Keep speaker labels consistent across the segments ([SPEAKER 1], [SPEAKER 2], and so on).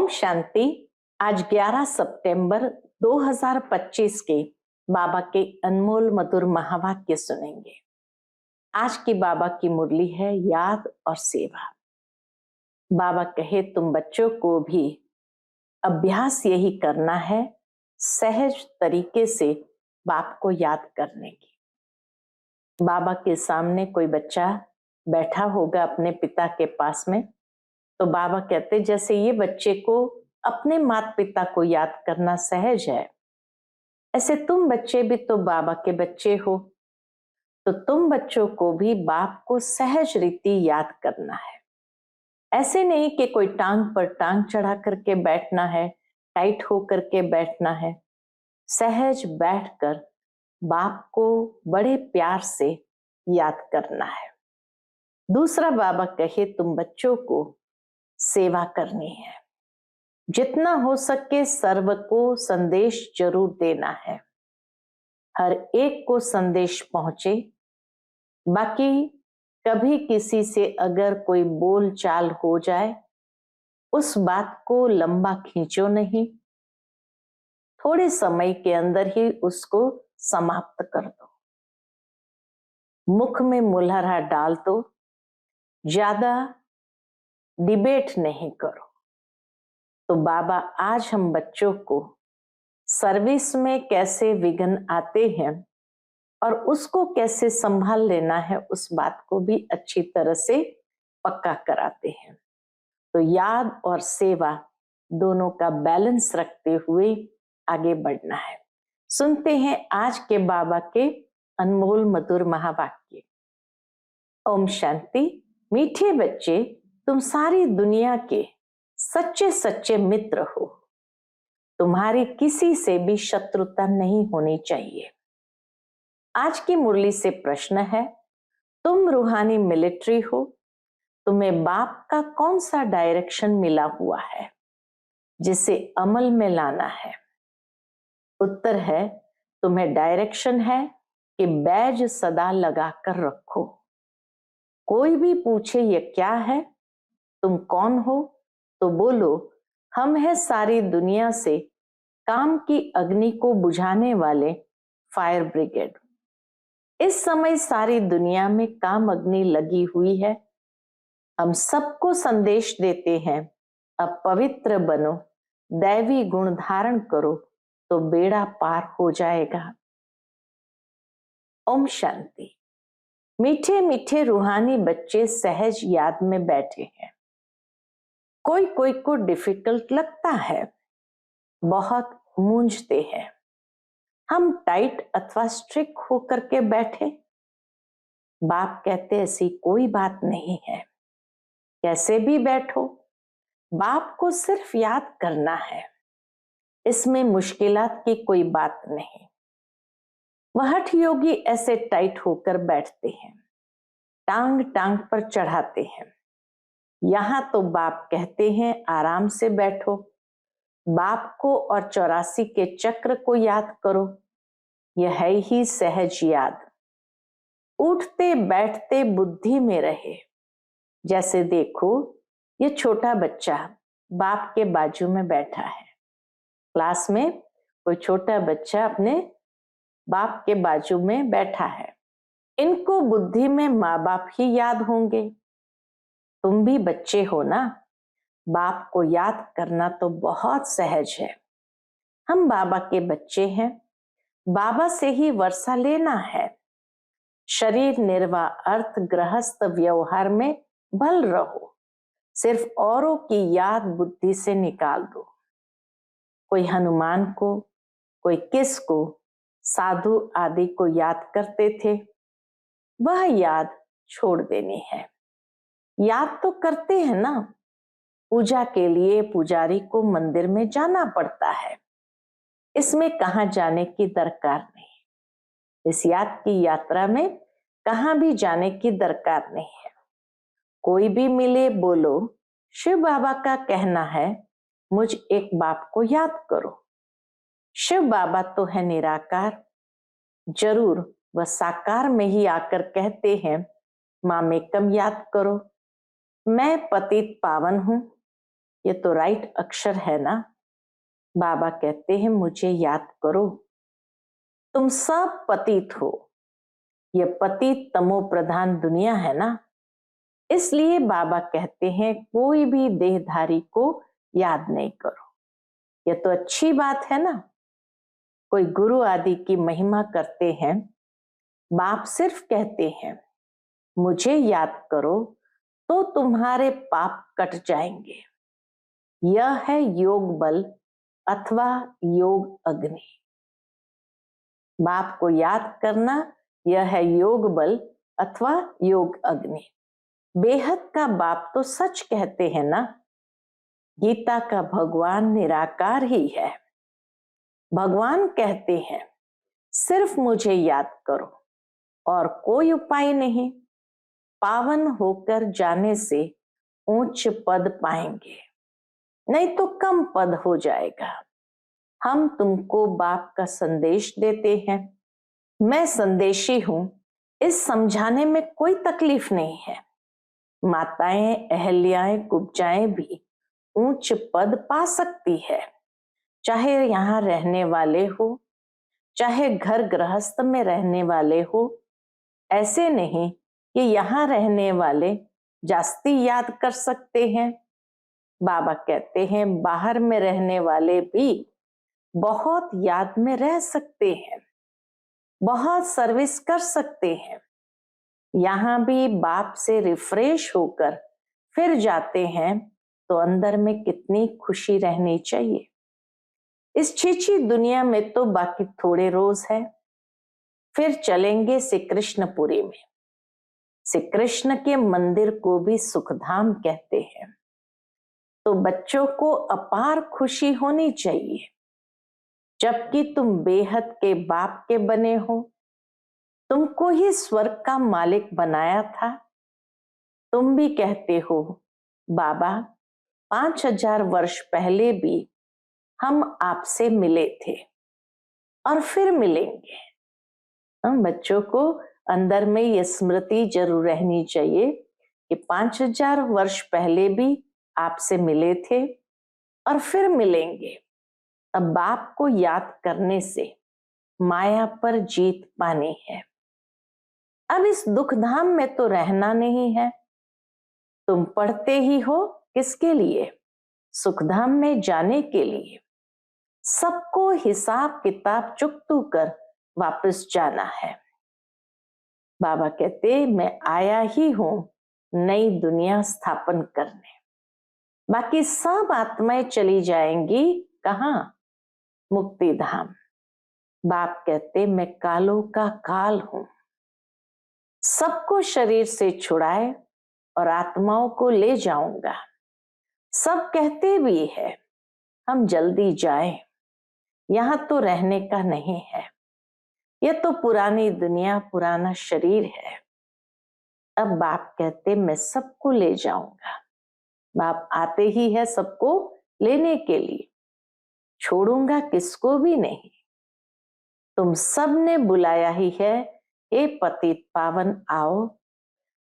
[SPEAKER 1] ओम शांति। आज 11 सितंबर 2025 के बाबा के अनमोल मधुर महावाक्य सुनेंगे। आज की बाबा की मुरली है याद और सेवा। बाबा कहे तुम बच्चों को भी अभ्यास यही करना है, सहज तरीके से बाप को याद करने की। बाबा के सामने कोई बच्चा बैठा होगा अपने पिता के पास में, तो बाबा कहते जैसे ये बच्चे को अपने माता पिता को याद करना सहज है, ऐसे तुम बच्चे भी तो बाबा के बच्चे हो, तो तुम बच्चों को भी बाप को सहज रीति याद करना है। ऐसे नहीं कि कोई टांग पर टांग चढ़ा करके बैठना है, टाइट हो करके बैठना है। सहज बैठकर बाप को बड़े प्यार से याद करना है। दूसरा बाबा कहे तुम बच्चों को सेवा करनी है, जितना हो सके सर्व को संदेश जरूर देना है, हर एक को संदेश पहुंचे। बाकी कभी किसी से अगर कोई बोल चाल हो जाए, उस बात को लंबा खींचो नहीं, थोड़े समय के अंदर ही उसको समाप्त कर दो। मुख में मुलहरा डाल दो, ज्यादा डिबेट नहीं करो। तो बाबा आज हम बच्चों को सर्विस में कैसे विघ्न आते हैं और उसको कैसे संभाल लेना है, उस बात को भी अच्छी तरह से पक्का कराते हैं। तो याद और सेवा दोनों का बैलेंस रखते हुए आगे बढ़ना है। सुनते हैं आज के बाबा के अनमोल मधुर महावाक्य। ओम शांति। मीठे बच्चे, तुम सारी दुनिया के सच्चे सच्चे मित्र हो। तुम्हारी किसी से भी शत्रुता नहीं होनी चाहिए। आज की मुरली से प्रश्न है, तुम रूहानी मिलिट्री हो, तुम्हें बाप का कौन सा डायरेक्शन मिला हुआ है जिसे अमल में लाना है? उत्तर है, तुम्हें डायरेक्शन है कि बैज सदा लगा कर रखो। कोई भी पूछे ये क्या है, तुम कौन हो, तो बोलो हम हैं सारी दुनिया से काम की अग्नि को बुझाने वाले फायर ब्रिगेड। इस समय सारी दुनिया में काम अग्नि लगी हुई है। हम सबको संदेश देते हैं, अब पवित्र बनो, दैवी गुण धारण करो, तो बेड़ा पार हो जाएगा। ओम शांति। मीठे मीठे रूहानी बच्चे सहज याद में बैठे हैं। कोई कोई को डिफिकल्ट लगता है, बहुत मूंझते हैं। हम टाइट अथवा स्ट्रिक्ट होकर के बैठे। बाप कहते ऐसी कोई बात नहीं है, कैसे भी बैठो, बाप को सिर्फ याद करना है। इसमें मुश्किलात की कोई बात नहीं। वह हठ योगी ऐसे टाइट होकर बैठते हैं, टांग टांग पर चढ़ाते हैं। यहां तो बाप कहते हैं आराम से बैठो, बाप को और 84 के चक्र को याद करो। यह है ही सहज याद। उठते बैठते बुद्धि में रहे। जैसे देखो, ये छोटा बच्चा बाप के बाजू में बैठा है। क्लास में कोई छोटा बच्चा अपने बाप के बाजू में बैठा है। इनको बुद्धि में माँ बाप ही याद होंगे। तुम भी बच्चे हो ना, बाप को याद करना तो बहुत सहज है। हम बाबा के बच्चे हैं, बाबा से ही वर्षा लेना है। शरीर निर्वाह अर्थ गृहस्थ व्यवहार में भल रहो, सिर्फ औरों की याद बुद्धि से निकाल दो। कोई हनुमान को, कोई किस को, साधु आदि को याद करते थे, वह याद छोड़ देनी है। याद तो करते हैं ना, पूजा के लिए पुजारी को मंदिर में जाना पड़ता है, इसमें कहाँ जाने की दरकार नहीं। इस याद की यात्रा में कहाँ भी जाने की दरकार नहीं है। कोई भी मिले बोलो शिव बाबा का कहना है मुझ एक बाप को याद करो। शिव बाबा तो है निराकार, जरूर वह साकार में ही आकर कहते हैं मामेकम याद करो। मैं पतित पावन हूं, ये तो राइट अक्षर है ना। बाबा कहते हैं मुझे याद करो, तुम सब पतित हो। ये पतित तमो प्रधान दुनिया है ना, इसलिए बाबा कहते हैं कोई भी देहधारी को याद नहीं करो। ये तो अच्छी बात है ना। कोई गुरु आदि की महिमा करते हैं, बाप सिर्फ कहते हैं मुझे याद करो तो तुम्हारे पाप कट जाएंगे। यह है योग बल अथवा योग अग्नि। बाप को याद करना यह है योग बल अथवा योग अग्नि। बेहद का बाप तो सच कहते हैं ना। गीता का भगवान निराकार ही है। भगवान कहते हैं सिर्फ मुझे याद करो और कोई उपाय नहीं। पावन होकर जाने से उच्च पद पाएंगे, नहीं तो कम पद हो जाएगा। हम तुमको बाप का संदेश देते हैं, मैं संदेशी हूं, इस समझाने में कोई तकलीफ नहीं है। माताएं अहल्याएं कुब्जाएं भी उच्च पद पा सकती है, चाहे यहाँ रहने वाले हो, चाहे घर गृहस्थ में रहने वाले हो। ऐसे नहीं कि यहाँ रहने वाले जास्ती याद कर सकते हैं। बाबा कहते हैं बाहर में रहने वाले भी बहुत याद में रह सकते हैं, बहुत सर्विस कर सकते हैं। यहाँ भी बाप से रिफ्रेश होकर फिर जाते हैं तो अंदर में कितनी खुशी रहनी चाहिए। इस छीछी दुनिया में तो बाकी थोड़े रोज है, फिर चलेंगे श्री कृष्णपुरी में। श्री कृष्ण के मंदिर को भी सुखधाम कहते हैं। तो बच्चों को अपार खुशी होनी चाहिए, जबकि तुम बेहद के बाप के बने हो। तुमको ही स्वर्ग का मालिक बनाया था। तुम भी कहते हो बाबा 5000 वर्ष पहले भी हम आपसे मिले थे और फिर मिलेंगे। हम बच्चों को अंदर में ये स्मृति जरूर रहनी चाहिए कि 5000 वर्ष पहले भी आपसे मिले थे और फिर मिलेंगे। अब बाप को याद करने से माया पर जीत पानी है। अब इस दुख धाम में तो रहना नहीं है। तुम पढ़ते ही हो किसके लिए? सुखधाम में जाने के लिए। सबको हिसाब किताब चुकतू कर वापस जाना है। बाबा कहते मैं आया ही हूं नई दुनिया स्थापन करने। बाकी सब आत्माएं चली जाएंगी कहां? मुक्ति धाम। बाप कहते मैं कालों का काल हूं, सबको शरीर से छुड़ाए और आत्माओं को ले जाऊंगा। सब कहते भी है हम जल्दी जाएं, यहां तो रहने का नहीं है। यह तो पुरानी दुनिया, पुराना शरीर है। अब बाप कहते मैं सबको ले जाऊंगा। बाप आते ही है सबको लेने के लिए, छोड़ूंगा किसको भी नहीं। तुम सब ने बुलाया ही है, हे पतित पावन आओ।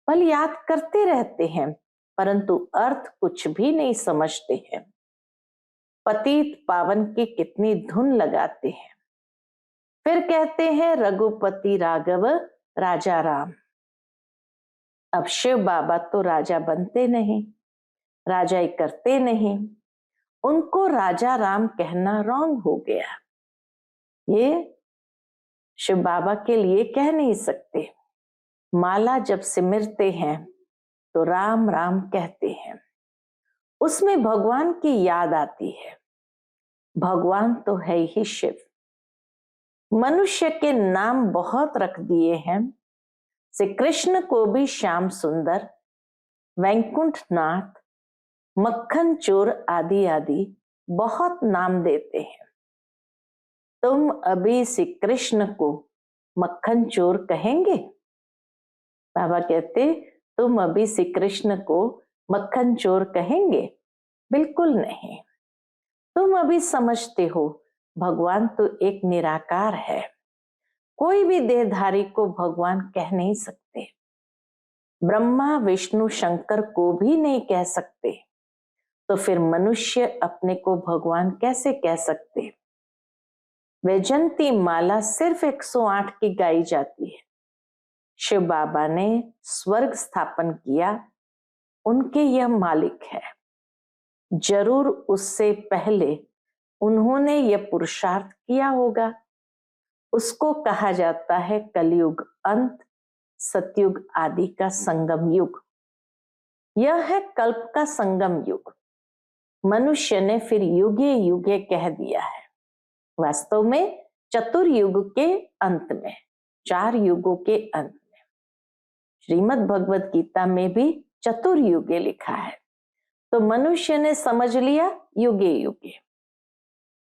[SPEAKER 1] पल याद करते रहते हैं परंतु अर्थ कुछ भी नहीं समझते हैं। पतित पावन की कितनी धुन लगाते हैं, फिर कहते हैं रघुपति राघव राजा राम। अब शिव बाबा तो राजा बनते नहीं, राजाई करते नहीं, उनको राजा राम कहना रॉन्ग हो गया। ये शिव बाबा के लिए कह नहीं सकते। माला जब सिमरते हैं तो राम राम कहते हैं, उसमें भगवान की याद आती है। भगवान तो है ही शिव। मनुष्य के नाम बहुत रख दिए हैं। श्री कृष्ण को भी श्याम सुंदर, वैकुंठ नाथ, मक्खन चोर आदि आदि बहुत नाम देते हैं। तुम अभी श्री कृष्ण को मक्खन चोर कहेंगे? बाबा कहते तुम अभी श्री कृष्ण को मक्खन चोर कहेंगे? बिल्कुल नहीं। तुम अभी समझते हो भगवान तो एक निराकार है, कोई भी देहधारी को भगवान कह नहीं सकते। ब्रह्मा विष्णु शंकर को भी नहीं कह सकते। तो फिर मनुष्य अपने को भगवान कैसे कह सकते? वैजंती माला सिर्फ 108 की गाई जाती है। शिव बाबा ने स्वर्ग स्थापन किया, उनके यह मालिक है। जरूर उससे पहले उन्होंने यह पुरुषार्थ किया होगा। उसको कहा जाता है कलयुग अंत, सतयुग आदि का संगम युग। यह है कल्प का संगम युग। मनुष्य ने फिर युगे युगे कह दिया है। वास्तव में चतुर्युग के अंत में, 4 युगों के अंत में, श्रीमद् भगवत गीता में भी चतुर्युगे लिखा है। तो मनुष्य ने समझ लिया युगे युगे।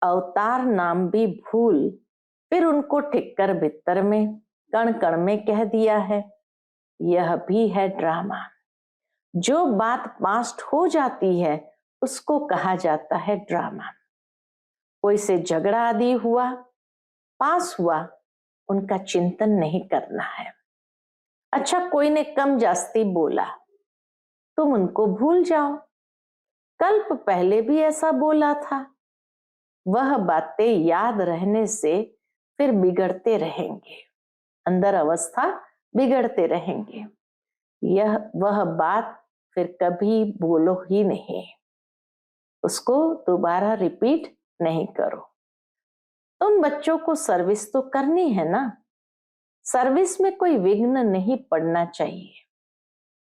[SPEAKER 1] अवतार नाम भी भूल फिर उनको ठिक्कर भित्तर में, कण कण में कह दिया है। यह भी है ड्रामा। जो बात पास्ट हो जाती है उसको कहा जाता है ड्रामा। कोई से झगड़ा आदि हुआ, पास हुआ, उनका चिंतन नहीं करना है। अच्छा, कोई ने कम जास्ती बोला, तुम उनको भूल जाओ। कल्प पहले भी ऐसा बोला था। वह बातें याद रहने से फिर बिगड़ते रहेंगे, अंदर अवस्था बिगड़ते रहेंगे। वह बात फिर कभी बोलो ही नहीं, उसको दोबारा रिपीट नहीं करो। तुम बच्चों को सर्विस तो करनी है ना। सर्विस में कोई विघ्न नहीं पड़ना चाहिए।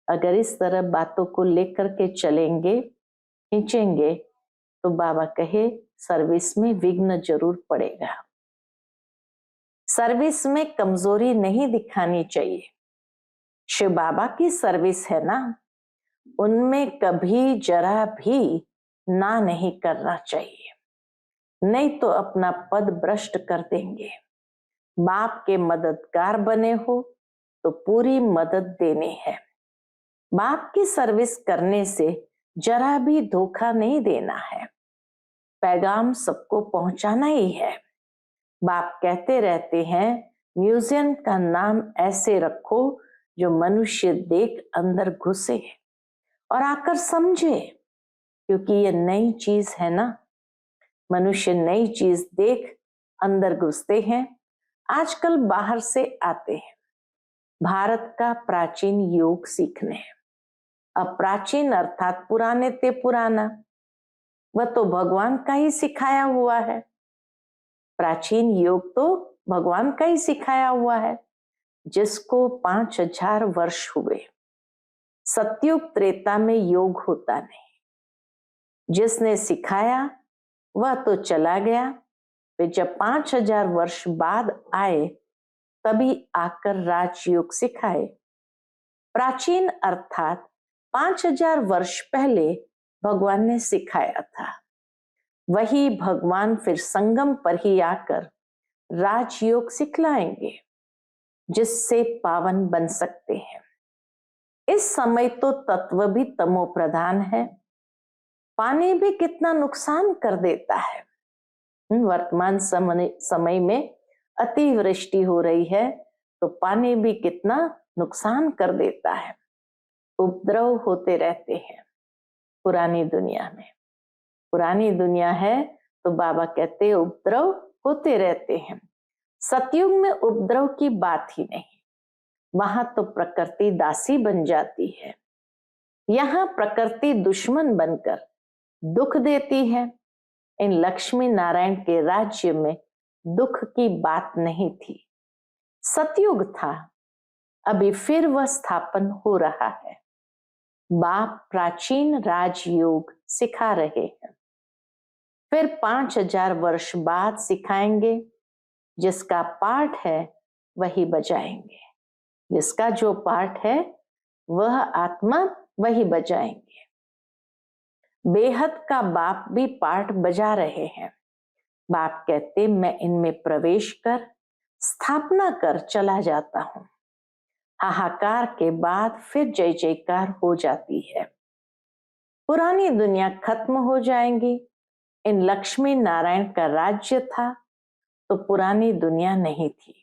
[SPEAKER 1] अगर इस तरह बातों को लेकर के चलेंगे, खींचेंगे, तो बाबा कहे सर्विस में विघ्न जरूर पड़ेगा। सर्विस में कमजोरी नहीं दिखानी चाहिए। शिव बाबा की सर्विस है ना, उनमें कभी जरा भी ना नहीं करना चाहिए, नहीं तो अपना पद भ्रष्ट कर देंगे। बाप के मददगार बने हो तो पूरी मदद देनी है। बाप की सर्विस करने से जरा भी धोखा नहीं देना है। पैगाम सबको पहुंचाना ही है। बाप कहते रहते हैं, म्यूजियम का नाम ऐसे रखो जो मनुष्य देख अंदर घुसे और आकर समझे, क्योंकि ये नई चीज है ना। मनुष्य नई चीज देख अंदर घुसते हैं। आजकल बाहर से आते हैं भारत का प्राचीन योग सीखने। अब प्राचीन अर्थात पुराने ते पुराना, वह तो भगवान का ही सिखाया हुआ है। प्राचीन योग तो भगवान का ही सिखाया हुआ है, जिसको 5000 वर्ष हुए। सतयुग त्रेता में योग होता नहीं। जिसने सिखाया वह तो चला गया, फिर जब 5000 वर्ष बाद आए तभी आकर राजयोग सिखाए। प्राचीन अर्थात 5000 वर्ष पहले भगवान ने सिखाया था। वही भगवान फिर संगम पर ही आकर राजयोग सिखलाएंगे, जिससे पावन बन सकते हैं। इस समय तो तत्व भी तमो प्रधान है। पानी भी कितना नुकसान कर देता है। वर्तमान समय में अतिवृष्टि हो रही है तो पानी भी कितना नुकसान कर देता है। उपद्रव होते रहते हैं पुरानी दुनिया में। पुरानी दुनिया है तो बाबा कहते हैं उपद्रव होते रहते हैं। सतयुग में उपद्रव की बात ही नहीं, वहां तो प्रकृति दासी बन जाती है। यहाँ प्रकृति दुश्मन बनकर दुख देती है। इन लक्ष्मी नारायण के राज्य में दुख की बात नहीं थी। सतयुग था, अभी फिर वह स्थापन हो रहा है। बाप प्राचीन राजयोग सिखा रहे हैं, फिर 5000 वर्ष बाद सिखाएंगे। जिसका पाठ है वही बजाएंगे, जिसका जो पाठ है वह आत्मा वही बजाएंगे। बेहद का बाप भी पाठ बजा रहे हैं। बाप कहते मैं इनमें प्रवेश कर स्थापना कर चला जाता हूं। हाहाकार के बाद फिर जय जयकार हो जाती है। पुरानी दुनिया खत्म हो जाएंगी। इन लक्ष्मी नारायण का राज्य था तो पुरानी दुनिया नहीं थी।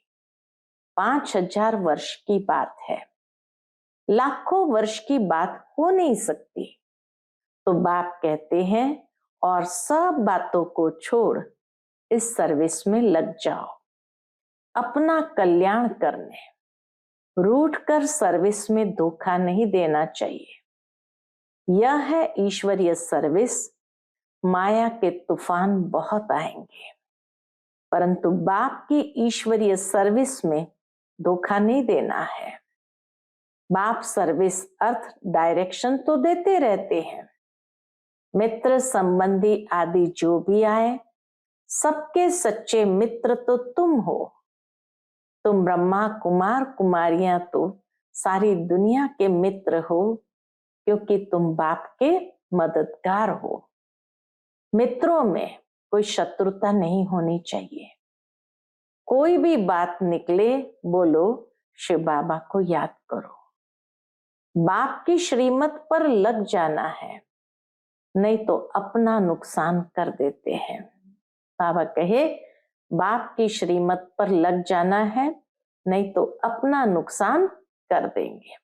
[SPEAKER 1] 5000 वर्ष की बात है, लाखों वर्ष की बात हो नहीं सकती। तो बाप कहते हैं और सब बातों को छोड़ इस सर्विस में लग जाओ, अपना कल्याण करने। रूठ कर सर्विस में धोखा नहीं देना चाहिए। यह है ईश्वरीय सर्विस। माया के तूफान बहुत आएंगे, परंतु बाप की ईश्वरीय सर्विस में धोखा नहीं देना है। बाप सर्विस अर्थ डायरेक्शन तो देते रहते हैं। मित्र संबंधी आदि जो भी आए, सबके सच्चे मित्र तो तुम हो। तुम ब्रह्मा कुमार कुमारियां तो सारी दुनिया के मित्र हो, क्योंकि तुम बाप के मददगार हो। मित्रों में कोई शत्रुता नहीं होनी चाहिए। कोई भी बात निकले, बोलो शिव बाबा को याद करो। बाप की श्रीमत पर लग जाना है, नहीं तो अपना नुकसान कर देते हैं। बाबा कहे बाप की श्रीमत पर लग जाना है, नहीं तो अपना नुकसान कर देंगे।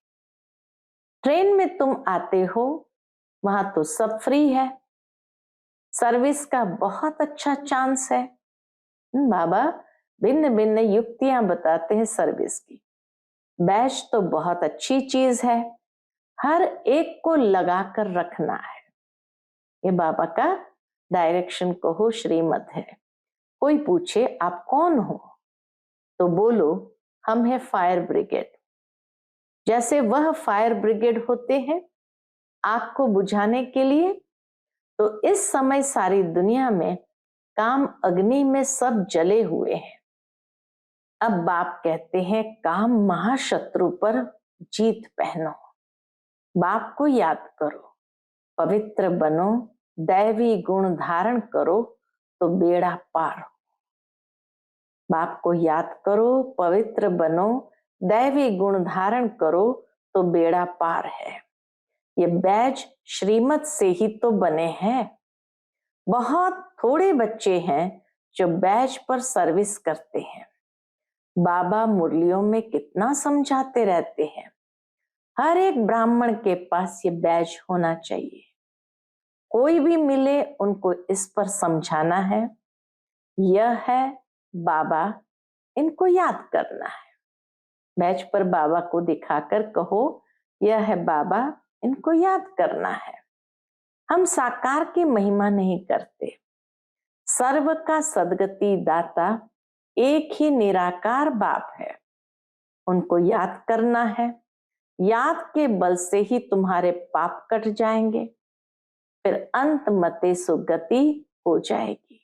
[SPEAKER 1] ट्रेन में तुम आते हो, वहां तो सब फ्री है। सर्विस का बहुत अच्छा चांस है। बाबा भिन्न भिन्न युक्तियां बताते हैं सर्विस की। बैच तो बहुत अच्छी चीज है, हर एक को लगा कर रखना है। ये बाबा का डायरेक्शन कहो श्रीमत है। कोई पूछे आप कौन हो, तो बोलो हम है फायर ब्रिगेड। जैसे वह फायर ब्रिगेड होते हैं आग को बुझाने के लिए, तो इस समय सारी दुनिया में काम अग्नि में सब जले हुए हैं। अब बाप कहते हैं काम महाशत्रु पर जीत पहनो। बाप को याद करो, पवित्र बनो, दैवी गुण धारण करो तो बेड़ा पार हो। बाप को याद करो, पवित्र बनो, दैवी गुण धारण करो तो बेड़ा पार है। ये बैज श्रीमत से ही तो बने हैं। बहुत थोड़े बच्चे हैं जो बैज पर सर्विस करते हैं। बाबा मुरलियों में कितना समझाते रहते हैं। हर एक ब्राह्मण के पास ये बैज होना चाहिए। कोई भी मिले उनको इस पर समझाना है। यह है बाबा, इनको याद करना है। बैज पर बाबा को दिखाकर कहो यह है बाबा, इनको याद करना है। हम साकार की महिमा नहीं करते। सर्व का सदगति दाता एक ही निराकार बाप है, उनको याद करना है। याद के बल से ही तुम्हारे पाप कट जाएंगे, फिर अंत मते सुगति हो जाएगी।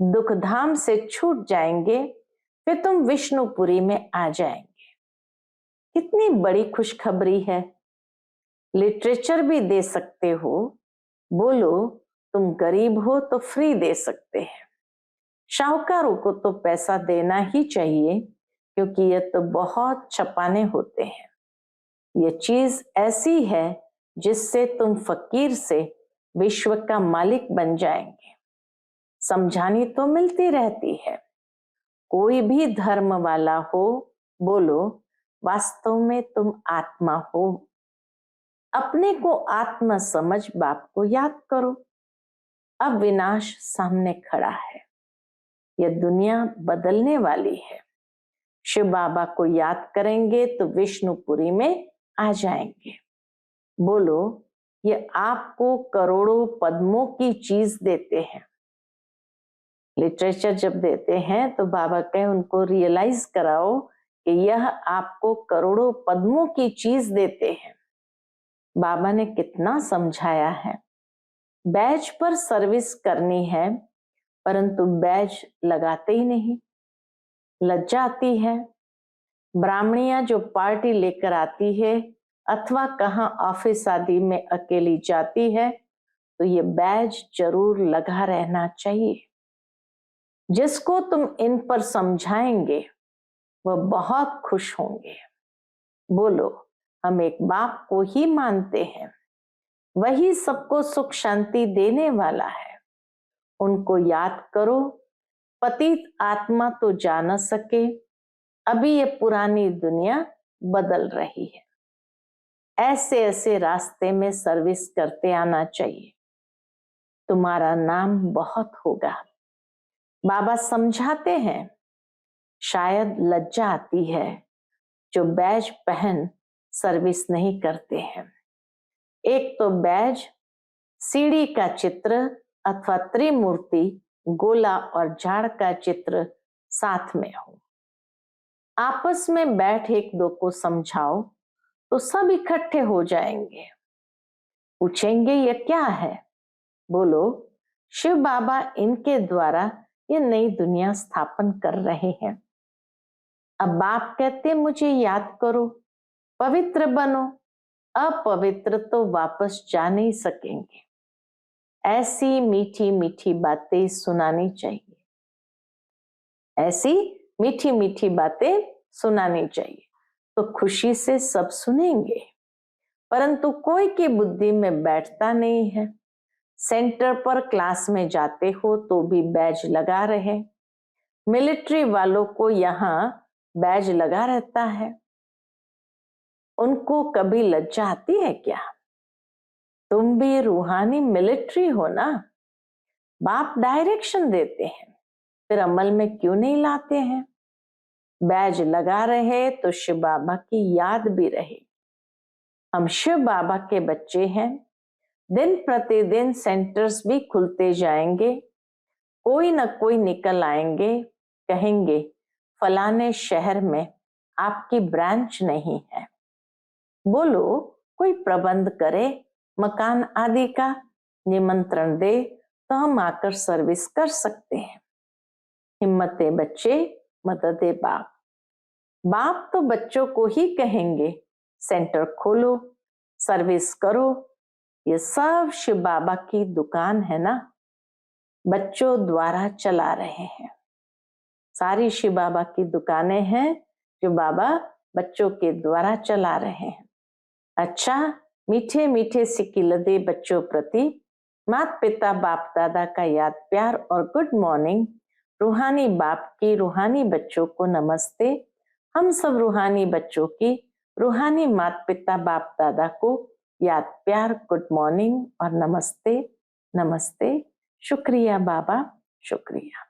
[SPEAKER 1] दुख धाम से छूट जाएंगे, फिर तुम विष्णुपुरी में आ जाएंगे। कितनी बड़ी खुशखबरी है। लिटरेचर भी दे सकते हो। बोलो तुम गरीब हो तो फ्री दे सकते हैं। शाहूकारों को तो पैसा देना ही चाहिए, क्योंकि ये तो बहुत छपाने होते हैं। ये चीज ऐसी है जिससे तुम फकीर से विश्व का मालिक बन जाएंगे। समझानी तो मिलती रहती है। कोई भी धर्म वाला हो, बोलो वास्तव में तुम आत्मा हो। अपने को आत्मा समझ बाप को याद करो। अब विनाश सामने खड़ा है। यह दुनिया बदलने वाली है। शिव बाबा को याद करेंगे तो विष्णुपुरी में आ जाएंगे। बोलो ये आपको करोड़ों पद्मों की चीज देते हैं। लिटरेचर जब देते हैं तो बाबा कहे उनको रियलाइज कराओ कि यह आपको करोड़ों पद्मों की चीज देते हैं। बाबा ने कितना समझाया है। बैज पर सर्विस करनी है, परंतु बैज लगाते ही नहीं। लज्जा आती है। ब्राह्मणियां जो पार्टी लेकर आती है अथवा कहाँ ऑफिस आदि में अकेली जाती है, तो ये बैज जरूर लगा रहना चाहिए। जिसको तुम इन पर समझाएंगे वह बहुत खुश होंगे। बोलो हम एक बाप को ही मानते हैं, वही सबको सुख शांति देने वाला है। उनको याद करो। पतित आत्मा तो जा न सके, अभी ये पुरानी दुनिया बदल रही है। ऐसे ऐसे रास्ते में सर्विस करते आना चाहिए, तुम्हारा नाम बहुत होगा। बाबा समझाते हैं, शायद लज्जा आती है जो बैज पहन सर्विस नहीं करते हैं। एक तो बैज सीढ़ी का चित्र अथवा त्रिमूर्ति गोला और झाड़ का चित्र साथ में हो। आपस में बैठ एक दो को समझाओ तो सब इकट्ठे हो जाएंगे। पूछेंगे ये क्या है? बोलो शिव बाबा इनके द्वारा ये नई दुनिया स्थापन कर रहे हैं। अब बाप कहते मुझे याद करो, पवित्र बनो, अपवित्र तो वापस जा नहीं सकेंगे। ऐसी मीठी मीठी बातें सुनानी चाहिए, ऐसी मीठी मीठी बातें सुनानी चाहिए तो खुशी से सब सुनेंगे। परंतु कोई की बुद्धि में बैठता नहीं है। सेंटर पर क्लास में जाते हो तो भी बैज लगा रहे, मिलिट्री वालों को यहाँ बैज लगा रहता है। उनको कभी लज्जा आती है क्या? तुम भी रूहानी मिलिट्री हो ना। बाप डायरेक्शन देते हैं, फिर अमल में क्यों नहीं लाते हैं? बैज लगा रहे तो शिव बाबा की याद भी रहे। हम शिव बाबा के बच्चे हैं। दिन प्रतिदिन सेंटर्स भी खुलते जाएंगे, कोई न कोई निकल आएंगे, कहेंगे फलाने शहर में आपकी ब्रांच नहीं है। बोलो कोई प्रबंध करे, मकान आदि का निमंत्रण दे तो हम आकर सर्विस कर सकते हैं। हिम्मते बच्चे, मददे बाप। बाप तो बच्चों को ही कहेंगे सेंटर खोलो, सर्विस करो। ये सब शिव बाबा की दुकान है ना, बच्चों द्वारा चला रहे हैं। सारी शिव बाबा की दुकानें हैं जो बाबा बच्चों के द्वारा चला रहे हैं। अच्छा, मीठे मीठे सिकिलदे बच्चों प्रति माता पिता बाप दादा का याद प्यार और गुड मॉर्निंग। रूहानी बाप की रूहानी बच्चों को नमस्ते। हम सब रूहानी बच्चों की रूहानी माता पिता बाप दादा को याद प्यार, गुड मॉर्निंग और नमस्ते नमस्ते। शुक्रिया बाबा, शुक्रिया।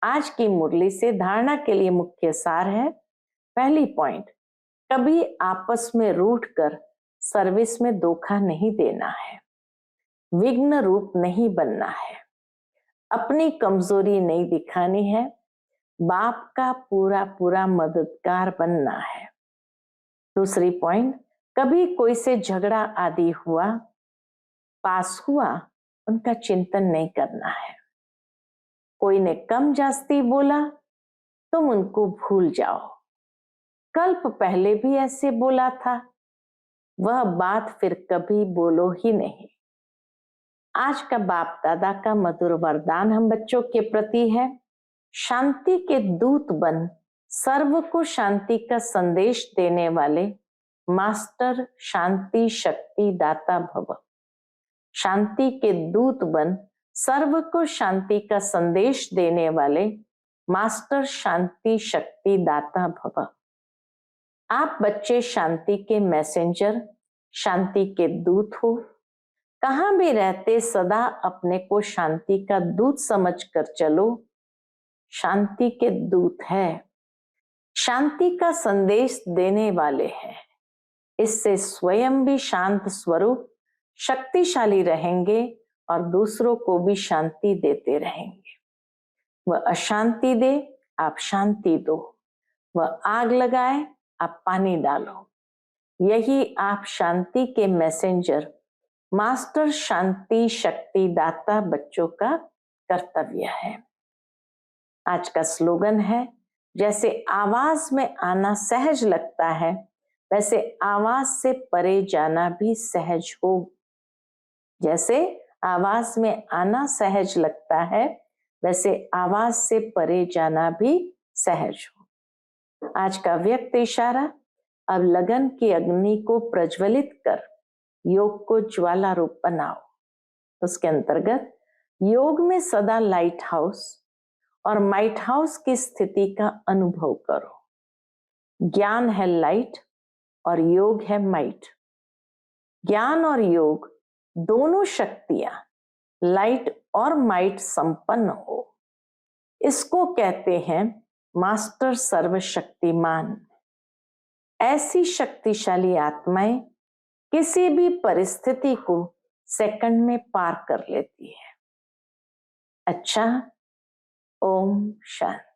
[SPEAKER 1] आज की मुरली से धारणा के लिए मुख्य सार है। पहली पॉइंट, कभी आपस में रूठ कर सर्विस में धोखा नहीं देना है, विघ्न रूप नहीं बनना है, अपनी कमजोरी नहीं दिखानी है, बाप का पूरा पूरा मददगार बनना है। दूसरी पॉइंट, कभी कोई से झगड़ा आदि हुआ, पास हुआ, उनका चिंतन नहीं करना है। कोई ने कम जास्ती बोला, तुम उनको भूल जाओ। कल्प पहले भी ऐसे बोला था, वह बात फिर कभी बोलो ही नहीं। आज का बाप दादा का मधुर वरदान हम बच्चों के प्रति है, शांति के दूत बन सर्व को शांति का संदेश देने वाले मास्टर शांति शक्ति दाता भव। शांति के दूत बन सर्व को शांति का संदेश देने वाले मास्टर शांति शक्ति दाता भव। आप बच्चे शांति के मैसेंजर, शांति के दूत हो। कहां भी रहते सदा अपने को शांति का दूत समझकर चलो। शांति के दूत है, शांति का संदेश देने वाले हैं। इससे स्वयं भी शांत स्वरूप शक्तिशाली रहेंगे और दूसरों को भी शांति देते रहेंगे। वह अशांति दे, आप शांति दो। वह आग लगाए, आप पानी डालो। यही आप शांति के मैसेंजर, मास्टर शांति शक्ति दाता बच्चों का कर्तव्य है। आज का स्लोगन है, जैसे आवाज में आना सहज लगता है, वैसे आवाज से परे जाना भी सहज हो। जैसे आवाज में आना सहज लगता है, वैसे आवाज से परे जाना भी सहज हो। आज का व्यक्त इशारा, अब लगन की अग्नि को प्रज्वलित कर योग को ज्वाला रूप बनाओ। उसके अंतर्गत योग में सदा लाइट हाउस और माइट हाउस की स्थिति का अनुभव करो। ज्ञान है लाइट और योग है माइट। ज्ञान और योग दोनों शक्तियां लाइट और माइट संपन्न हो, इसको कहते हैं मास्टर सर्वशक्तिमान। ऐसी शक्तिशाली आत्माएं किसी भी परिस्थिति को सेकंड में पार कर लेती है। अच्छा, ओम शांति।